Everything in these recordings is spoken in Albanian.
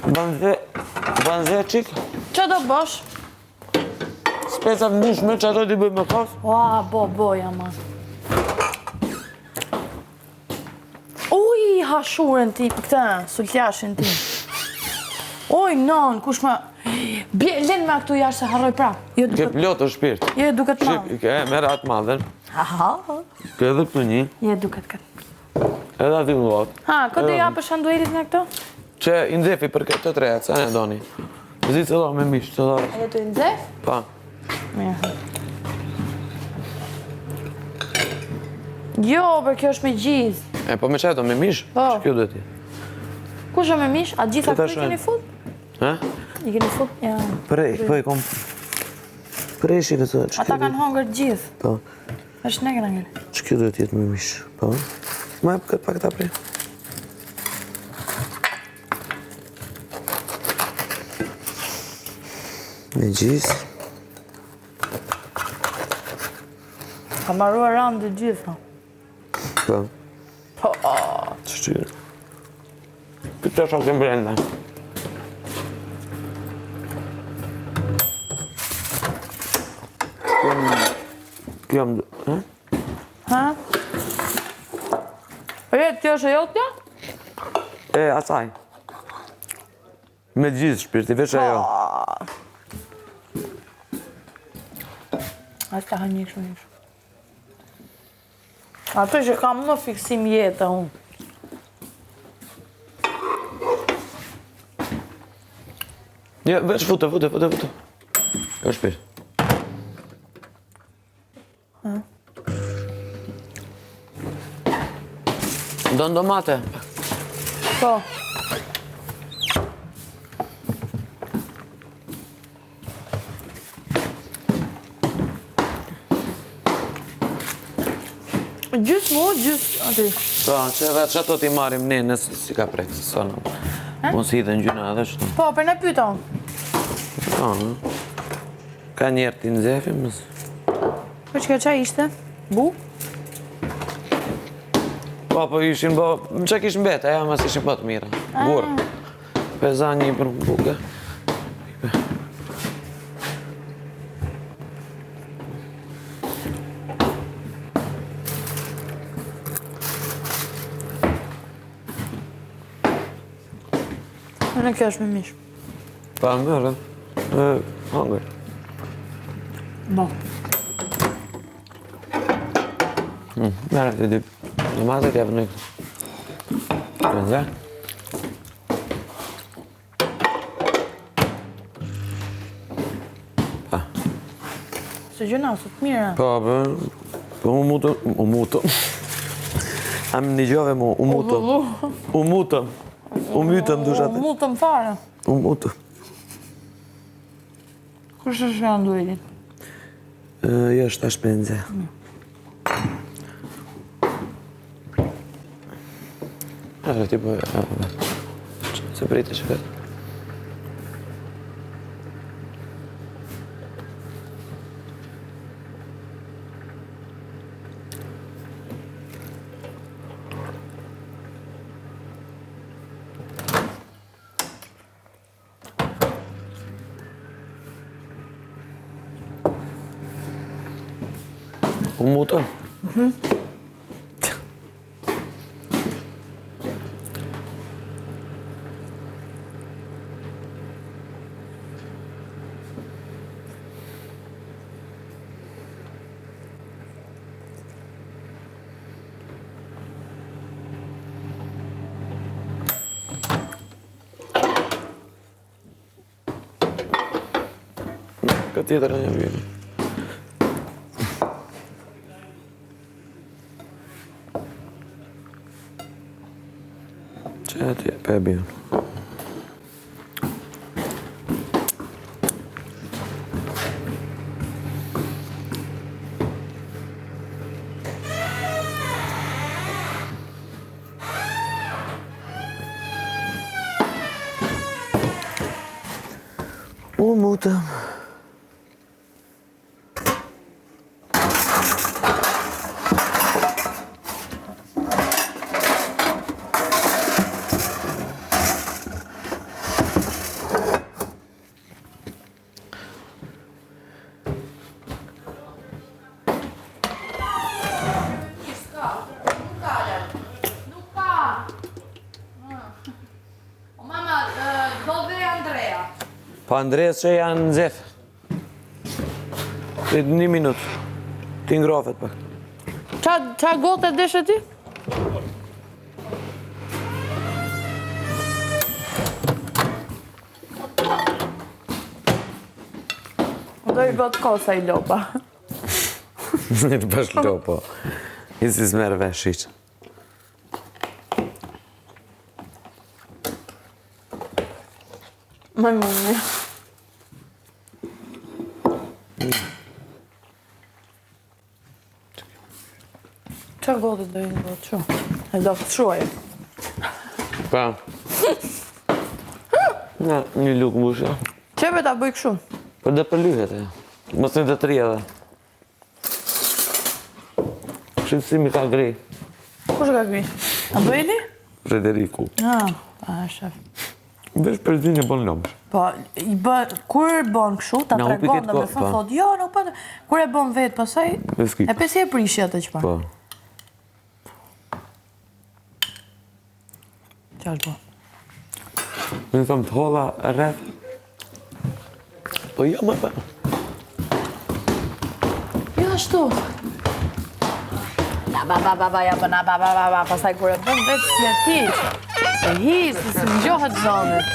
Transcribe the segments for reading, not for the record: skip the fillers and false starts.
baby. Banze qik? Që do bësh? Specat mbushme që ato t'i bëj më kaf? Ua, boja ma. Uj, hashurën ti, këta, sultjashin ti. Oj, non, kush ma... Len me këtu jashtë se harroj prap. Ke plotë o shpirt. Je duket ma. Ke merë atë madhen. Aha. Ke edhe për një. Je duket këtë. Edhe ati më vatë. Ha, këtë ja për shanduerit në këto? Që i nxefi për këtë të treja, sa ne doni. Zi të do me mishë, të do. E të i nxef? Pa. Mirë. Jo, për kjo është me gjizë. E, po me qaj do me mishë? Po. Që kjo dhe ti? Kush është me mish? A gjitha Këta këtu i shojnë. keni fut? Ha? I keni fut? Ja. Prej, po i kom... Prej shi këtë, që Ata kanë hongër gjithë. Po. Është ne këna ngele. Që kjo dhe tjetë me mishë? Po. Ma e këtë pak këta prej. Me gjizë. Ka marruar randë të gjitha. Po. Po, Që qyrë. Këtë është akë brenda. Kjo më... ha? Kjo është e jotja? E, asaj. Me gjithë shpirti, veç e jo. A s'ka një kështu një kështu. Ato që kam më fiksim jetë, unë. Ja, veç fute. Jo shpirt. Don domate. Po. Gjysë mu, gjysë ati. Po, që veç ato t'i marim ne nësë si ka prek, se sonë. Mos i dhe në gjyna edhe shtu. Po, për në pyta unë. Po, ka njerë t'i nxefi, mësë. Po që ka qa ishte? Bu? Po ishin bo... Më që kishë mbete, ja, mas ishin po të mira. Burë. Peza një për buke. Në kjo është me mish. Pa mërë, hangër. Bo. Mërë të dy. Domatet jepë në këtë. Këndzë. Pa. Se gjëna, së të mira. Po, u mutëm. Am një gjove mu, u mutëm. U mutëm. U mytëm, du shatë. U mutëm fare. U mutëm. Kush është janë duelit? Jo, është ta shpenze. Arë, ti po... Se prite që vetë. U mutëm? Këtë tjetër e një vjetë. Që e tje, pe e bjën. U mutëm. Po Andres që janë në zef. Të 1 minutë. Ti ngrofet pak. Qa gote deshe ti? Do i gotë kosa i lopa. Në të bash lopo. I si s'merë vesh iqë. Më mëni. Qa gote do i gotë që? E do të shuaj. Pa. Nga, një lukë mbushja. Qepe ta bëj këshu? Për dhe për lyhet e. Mos një të 3 edhe. Shqipësimi ka gri. Kush ka gri? A bëjli? Frederiku. Shef. Vesh për din e bon lomsh. Po, kur bon këshu, ta Na hupi tregon këtë dhe me kohë, po. thot, jo, nuk pa, kur e bon vetë, pasaj, E s'ki. e pesi e prishja të që pa. Po. Qa është bo? Më në thëmë të holla rreth. Po jo më pa. Jo ashtu. Ja ba, pasaj kur e bën vetë s'le hiq. E hiq, se më gjohet zonët.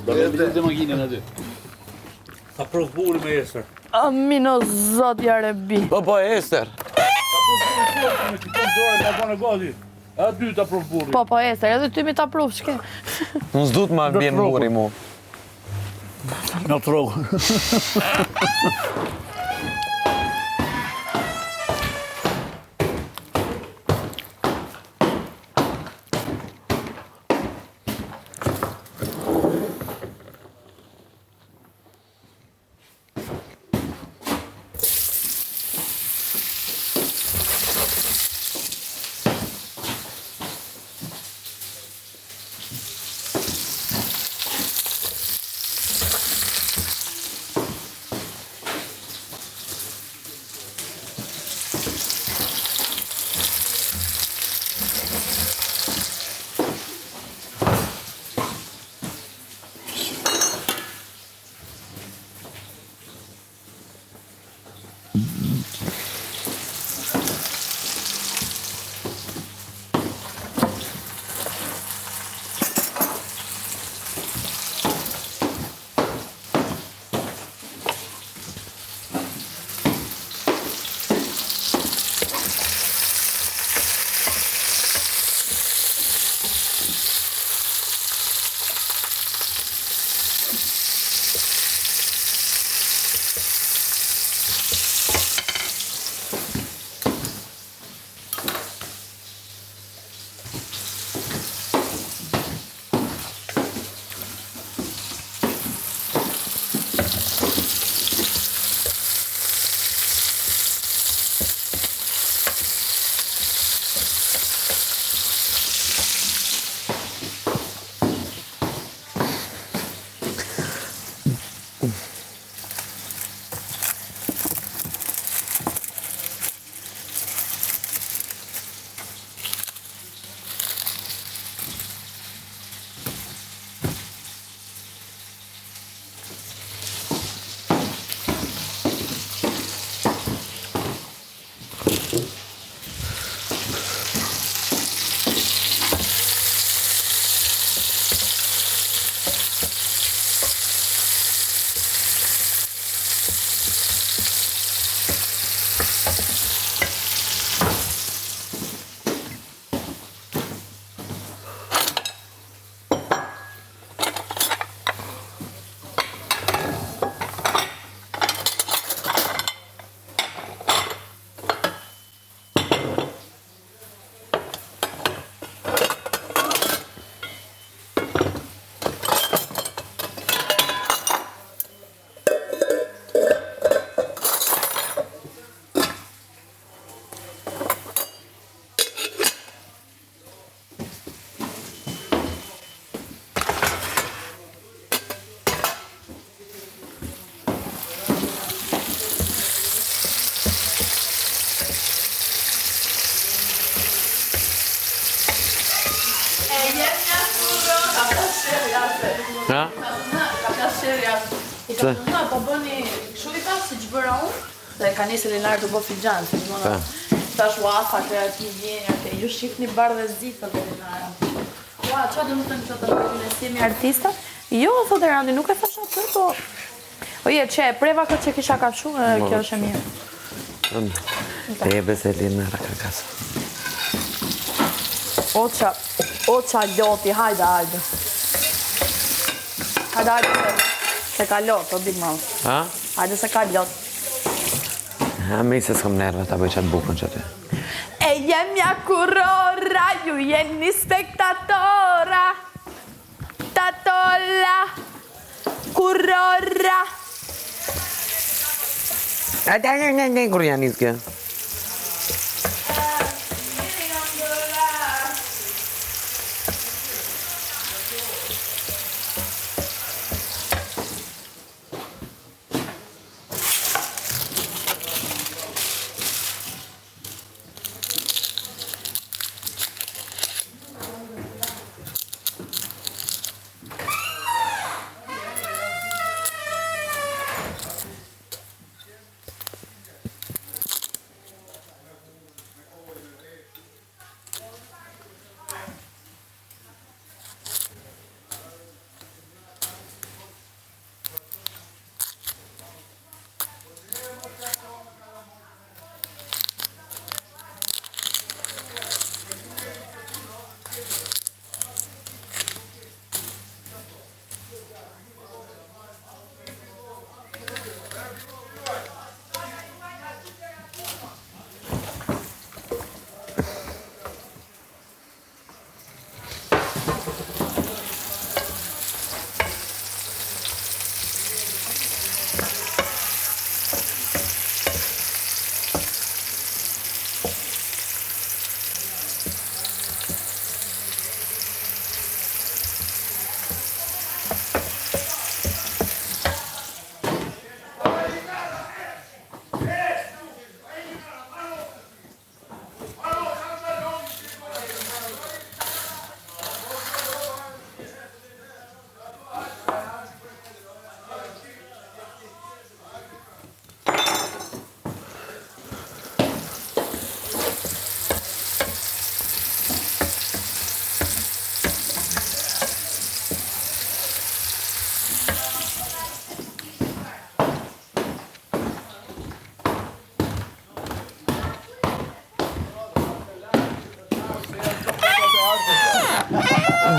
Do me bilet e makinën aty. Ka provuri me Ester. Amino zotja rebi. Po, Ester. Ka provuri me qikon dorë, ka bane gati. A dy ta provuri. Po, Ester, edhe ty mi ta prov, shke. Në s'dut ma bjen muri mu. Në trogën. Ha? Ka flasë sheri jashtë. I ka thënë, po bëni kështu i thash siç bëra unë. Dhe ka nisë Lenar të bëj filxhan, si gjithmonë. Tash uafa kreativ vjen atë. Ju shihni bardhëzi thotë Lenara. Ua, çfarë do të thënë këto të bëjnë ne si artista? Jo, thotë Randi, nuk e thash atë, po. Oje, preva këtë që kisha kafshu, kjo është e mirë. Te jebe se Lenara ka kasë. Oqa loti, hajde. Hajde, se ka lot, o Big Mouth. Ha? Hajde se ka lot. Ha, me se s'kom nerve ta bëj qatë bukën që ty. E jemja kurora, ju jeni spektatora. Tatola, kurora. Kur janë nisë kjo?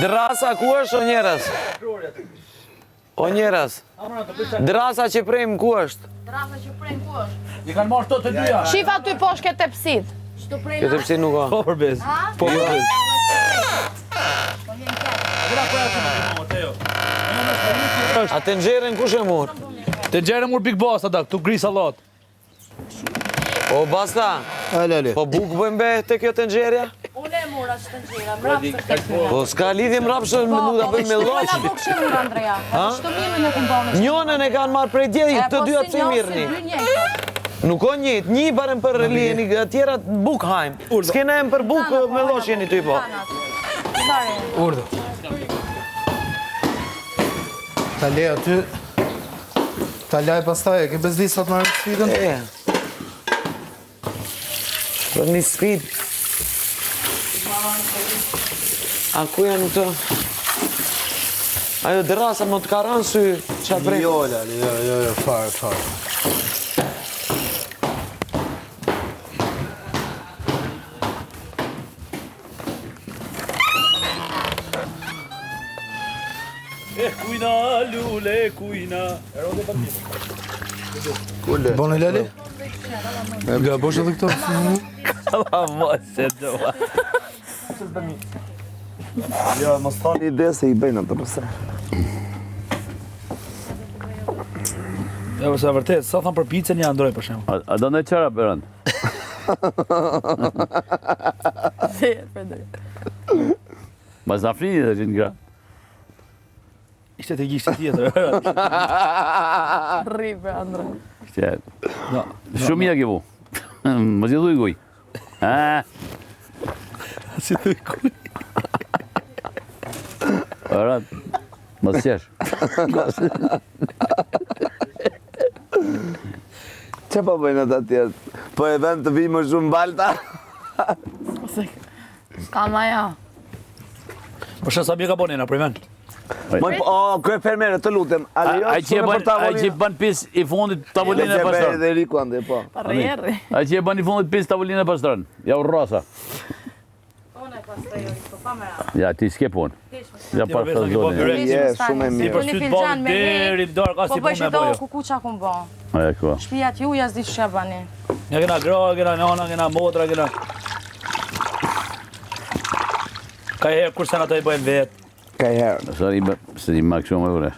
Drasa ku është o njerës? O njerës? Drasa që prejmë ku është? Drasa që prejnë ku është? I kanë marrë të dyja. Shif aty poshtë këtë tepsit. Çto prejnë? Këtë pësi nuk ka. Po përbes. Po përbes. A të nxerën kush e mur? Të gjerë mur Big Boss ata, këtu gri sallat. O basta, Ale. po bukë bëjmë be të kjo të nxerja? Unë e mura që të nxera, mrapë të këtë. Po s'ka lidhje mrapshë nuk da bëjmë me Unë loqë. po kështë mura, Andrea. Shto mirën e kumbonës. Njënën e kanë marrë prej djeri, të dyja të mirëni. Nuk o njët, një barën për lijeni, tjera buk hajmë. S'kena em për buk me loqë jeni ty po. Urdo. Ta le aty. Ta laj pastaj, ke bezlisat marrë në sfidën? Për një sfid. A ku janë të? Ajo drasa më të karan sy qa prej? Jo, Lali, jo, fare. Kujna, lule, kujna. Kule. Bone Lali? Nga bosh edhe këto? Allah mos e doa. Ja, mos thani ide se I bëjnë ato përse. Ja, përse vërtet, sa thamë për picën ja ndroj për shemë. A do në qëra për rëndë? Ma zafrini dhe gjithë nga. Ishte të gjishtë tjetër. Rripe, Andrea. Ishte, No. shumë mija këvu. Më zhjithu I guj. Si të kuj. Berat, mos qesh. Që po bëjnë ata tjerë? Po e vend të vi më shumë balta? S'ka ma ja. Po shë sa bje ka bonina, për i men. Kërë fermere, të lutem. Ai që bën pis i fundit tavolinë e pastron. Dhe Riku ande, po. Rrjerri. Ai që bën i fundit pis tavolinë e pastron. Ja u rrosa. Unë e pastroj, po pa me ra. Ja ti s'ke punë. Ja pa Ti zonin. Shumë e Ti mirë. për sytë balë deri darë, ka Po si bëj punë me do bojo. kukuqa ku bo. E ko. Shtëpia t'juja s'di ç'ka bani. Ne kena gra, kena nana, kena motra, kena... Ka herë kur sen ata i bëjnë vetë. Ka herë. Sa i bë, se i mak shumë e vure.